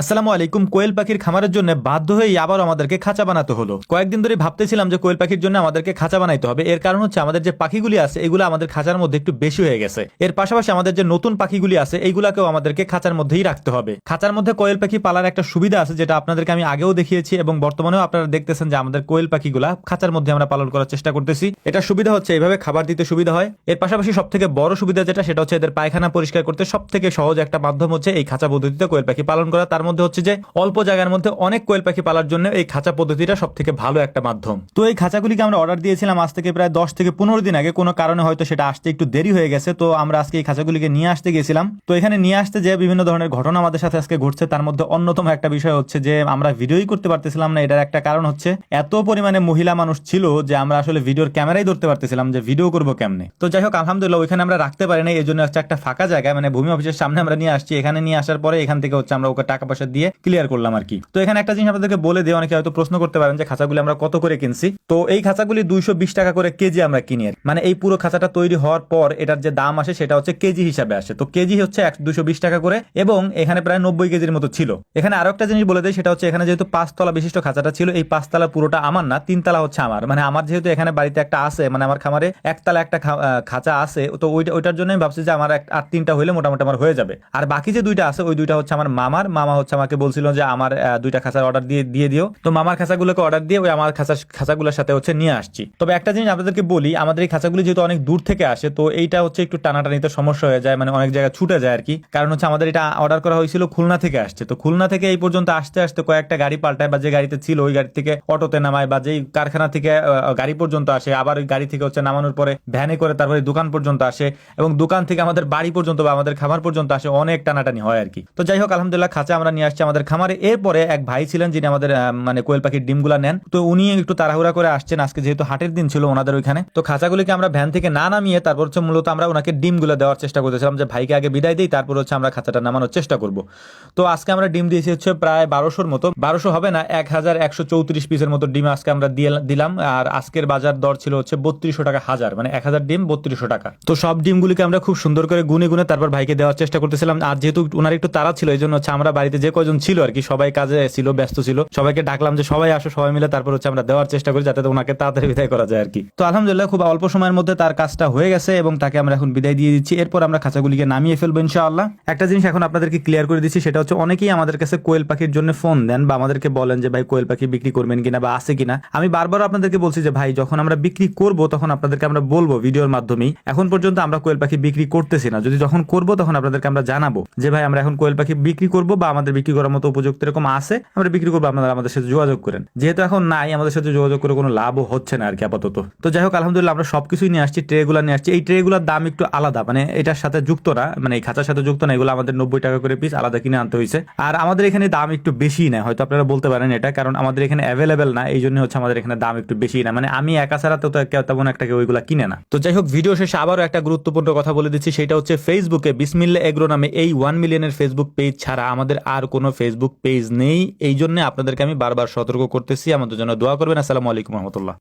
আসসালামু আলাইকুম। কোয়েল পাখির খামারের জন্য বাধ্য হয়ে আবার আমাদেরকে খাঁচা বানাতে হলো। কয়েকদিন ধরে ভাবতেছিলাম যে কোয়েল পাখির জন্য আমাদেরকে খাঁচা বানাইতে হবে। এর কারণ হচ্ছে আমাদের যে পাখিগুলি আছে এগুলো আমাদের খাঁচার মধ্যে একটু বেশি হয়ে গেছে। এর পাশাপাশি আমাদের যে নতুন পাখিগুলি আছে এইগুলাকেও আমাদেরকে খাঁচার মধ্যেই রাখতে হবে। খাঁচার মধ্যে কোয়েল পাখি পালার একটা সুবিধা আছে, যেটা আপনাদেরকে আমি আগেও দেখিয়েছি এবং বর্তমানেও আপনারা দেখতেছেন যে আমাদের কোয়েল পাখিগুলা খাঁচার মধ্যে আমরা পালন করার চেষ্টা করতেছি। এটা সুবিধা হচ্ছে এইভাবে খাবার দিতে সুবিধা হয়। এর পাশাপাশি সব থেকে বড় সুবিধা যেটা, সেটা হচ্ছে এদের পায়খানা পরিষ্কার করতে সব থেকে সহজ একটা মাধ্যম হচ্ছে এই খাঁচা পদ্ধতিতে কোয়েল পাখি পালন করা। তার মধ্যে হচ্ছে যে অল্প জায়গার মধ্যে অনেক কোয়েল পাখি পালার জন্য এই খাঁচা পদ্ধতিটা সব থেকে ভালো একটা মাধ্যম। তো এই খাঁচাগুলিকে আমরা অর্ডার দিয়েছিলাম আজ থেকে প্রায় 10 থেকে 15 দিন আগে। কোনো কারণে হয়তো সেটা আসতে একটু দেরি হয়ে গেছে। তো আমরা আজকে এই খাঁচাগুলিকে নিয়ে আসতে গেছিলাম। তো এখানে নিয়ে আসতে যে বিভিন্ন ধরনের ঘটনা আমাদের সাথে আজকে ঘটছে, তার মধ্যে অন্যতম একটা বিষয় হচ্ছে যে আমরা ভিডিওই করতে পারতেছিলাম না। এটার একটা কারণ হচ্ছে এত পরিমাণে মহিলা মানুষ ছিল যে আমরা আসলে ভিডিওর ক্যামেরাই ধরতে পারতেছিলাম যে ভিডিও করবো কেমনে। তো যাই হোক, আলহামদুলিল্লাহ ওইখানে আমরা রাখতে পারি না। এই জন্য হচ্ছে একটা ফাঁকা জায়গা, মানে ভূমি অফিসের সামনে আমরা নিয়ে আসছি। এখানে নিয়ে আসার পরে এখান থেকে হচ্ছে আমরা ওকে টাকা পয়সা দিয়ে ক্লিয়ার করলাম আর কি। তো এখানে একটা জিনিস আপনাদেরকে বলে দিই, অনেকে হয়তো প্রশ্ন করতে পারেন যে খাঁচাগুলি আমরা কত করে কিনছি। তো এই খাঁচাগুলি 220 টাকা করে কেজি আমরা কিনি। মানে এই পুরো খাঁচাটা তৈরি হওয়ার পর এটার যে দাম আসে সেটা হচ্ছে কেজি হিসাবে আসে। তো কেজি হচ্ছে 220 টাকা করে, এবং এখানে প্রায় 90 কেজির মতো ছিল। এখানে আরো একটা জিনিস বলে দেয়, সেটা হচ্ছে এখানে যেহেতু 5 তলা বিশিষ্ট খাঁচাটা ছিল, এই 5 তলা পুরোটা আমার না, 3 তলা হচ্ছে আমার। মানে আমার যেহেতু এখানে বাড়িতে একটা আছে, মানে আমার খামারে 1 তলা একটা খাঁচা আছে, তো ওইটার জন্য আমি ভাবছি যে আমার আর 3টা হইলে মোটামুটি আমার হয়ে যাবে। আর বাকি যে 2টা আছে ওই 2টা হচ্ছে আমার মামা হচ্ছে আমাকে বলছিল যে আমার 2টা খাঁচার অর্ডার দিয়ে দিও। তো মামার খাঁচাগুলোকে অর্ডার দিয়ে ওই আমার খাঁচাগুলোর সাথে হচ্ছে নিয়ে আসছি। তবে একটা জিনিস আপনাদেরকে বলি, আমাদের এই খাঁচাগুলি যেহেতু অনেক দূর থেকে আসে, তো এইটা হচ্ছে একটু টানাটানিতে সমস্যা হয়ে যায়, মানে অনেক জায়গায় ছুটে যায় আর কি। কারণ হচ্ছে আমাদের এটা অর্ডার করা হয়েছিল খুলনা থেকে আসছে। তো খুলনা থেকে এই পর্যন্ত আসতে আসতে কয়েকটা গাড়ি পাল্টায়, বা যে গাড়িতে ছিল ওই গাড়ি থেকে অটোতে নামায়, বা যেই কারখানা থেকে গাড়ি পর্যন্ত আসে, আবার ওই গাড়ি থেকে হচ্ছে নামানোর পরে ভ্যানে করে তারপরে দোকান পর্যন্ত আসে, এবং দোকান থেকে আমাদের বাড়ি পর্যন্ত বা আমাদের খামার পর্যন্ত আসে, অনেক টানাটানি হয় আর কি। তো যাই হোক, আলহামদুলিল্লাহ খাঁচা আমরা নিয়ে আসছি আমাদের খামারে। এরপরে এক ভাই ছিলেন যিনি আমাদের মানে কোয়েল পাখির ডিমগুলা নেন। তো উনি একটু তাড়াহুড়া করে আসছেন আজকে, যেহেতু হাটের দিন ছিল ওনাদের ওইখানে। তো খাঁচাগুলিকে আমরা ভ্যান থেকে না নামিয়ে তারপর হচ্ছে মূলত আমরা ওনাকে ডিমগুলো দেওয়ার চেষ্টা করতেছিলাম, যে ভাইকে আগে বিদায় দিই, তারপর হচ্ছে আমরা খাঁচাটা নামানোর চেষ্টা করব। তো আজকে আমরা ডিম দিয়েছি হচ্ছে প্রায় 1200-র মতো, 1200 হবে না, 1134 পিসের মতো ডিম আজকে আমরা দিলাম। আর আজকের বাজার দর ছিল হচ্ছে 3200 টাকা হাজার, মানে 1000 ডিম 3200 টাকা। তো সব ডিমগুলিকে আমরা খুব সুন্দর করে গুনে গুনে তারপর ভাইকে দেওয়ার চেষ্টা করতেছিলাম। আর যেহেতু ওনার একটু তাড়া ছিল, এই জন্য হচ্ছে আমরা বাড়িতে যে কয়জন ছিল আর কি, সবাই কাজে ছিল, ব্যস্ত ছিল, সবাইকে ডাকলাম যে সবাই আসো, সবাই মিলে তারপর হচ্ছে আমরা দেওয়ার চেষ্টা করি, যাতে ওনাকে তাড়াতাড়ি বিদায় করা যায় আর কি। তো আলহামদুলিল্লাহ খুব অল্প সময়ের মধ্যে তার কাজটা হয়ে গেছে এবং তাকে আমরা এখন বিদায় দিয়ে দিচ্ছি। এরপর আমরা খাঁচাগুলিকে নামিয়ে ফেলবো ইনশাআল্লাহ। একটা জিনিস এখন আপনাদেরকে ক্লিয়ার করে দিচ্ছি, সেটা হচ্ছে অনেকেই আমাদের কাছে কোয়েল পাখির জন্য ফোন দেন বা আমাদেরকে বলেন যে ভাই কোয়েল পাখি বিক্রি করবেন কিনা বা আছে কিনা। আমি বারবার আপনাদেরকে বলছি যে ভাই, যখন আমরা বিক্রি করব তখন আপনাদেরকে আমরা বলবো ভিডিওর মাধ্যমেই। এখন পর্যন্ত আমরা কোয়েল পাখি বিক্রি করতেছি না। যদি যখন করব তখন আপনাদেরকে আমরা জানাবো যে ভাই আমরা এখন কোয়েল পাখি বিক্রি করব, বা আমাদের বিক্রি করার মতো উপযুক্ত এরকম আছে, আমরা বিক্রি করবো, আপনারা আমাদের সাথে যোগাযোগ করেন। যেহেতু এখন নাই, আমাদের সাথে যোগাযোগ করে কোনো লাভও হচ্ছে না আর কি আপাতত। তো যাই হোক, আলহামদুলিল্লাহ আমরা সবকিছুই নিয়ে আসছি, ট্রেগুলো নিয়ে আসছি। এই ট্রেগুলোর দাম একটু আলাদা, মানে এটার সাথে যুক্ত না, মানে এই খাঁচার সাথে যুক্ত না। এগুলো আমাদের 90 টাকা করে পিস আলাদা কিনে আনতে হয়েছে। আর আমাদের এখানে দাম একটু বেশি নেয়, হয়তো আপনারা বলতে পারেন এটা, কারণ আমাদের এখানে অ্যাভেলেবেল না, এই জন্য হচ্ছে আমাদের এখানে দাম একটু বেশি না। মানে আমি একা ছাড়া তো তেমন একটা ওইগুলা কিনে না। তো যাই হোক, ভিডিও শেষে আবারও একটা গুরুত্বপূর্ণ কথা বলে দিচ্ছি, সেটা হচ্ছে ফেসবুকে বিসমিল্লাহ এগ্রো নামে এই 1 মিলিয়নের ফেসবুক পেজ ছাড়া আমাদের আর কোনো ফেসবুক পেজ নেই। এই জন্য আপনাদেরকে আমি বারবার সতর্ক করতেছি। আমাদের জন্য দোয়া করবেন। আসসালামু আলাইকুম রহমতুল্লাহ।